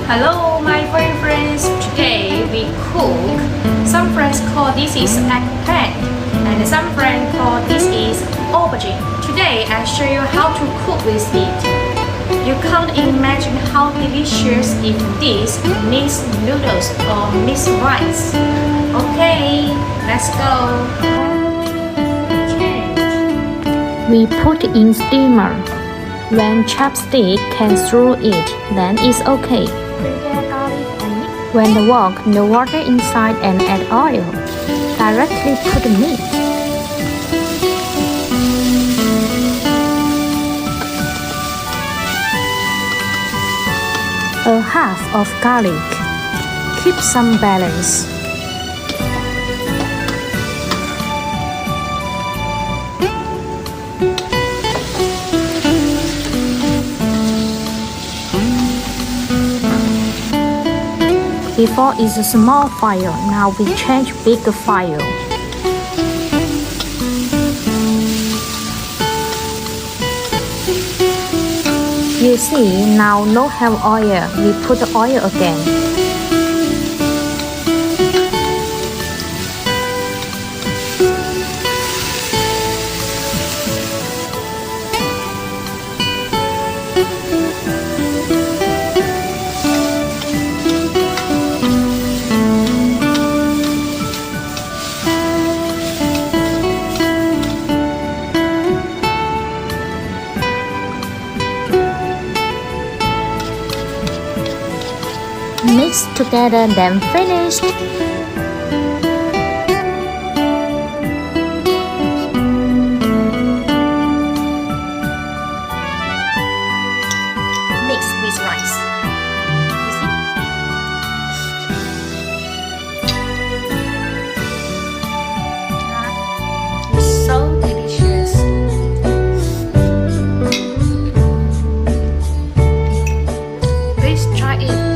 Hello my furry friends, today we cook. Some friends call this is eggplant and some friends call this is aubergine. Today I show you how to cook with it. You can't imagine how delicious if this mixed noodles or mixed rice. Okay, let's go. We put in steamer. When chopstick can through it, then it's okay. When the wok, no water inside and add oil. Directly put meat. A half of garlic. Keep some balance. Before it's a small fire, now we change bigger fire. You see, now no have oil, we put oil again. Mix together, then finished. Mix with rice. You see? It's so delicious. Please try it.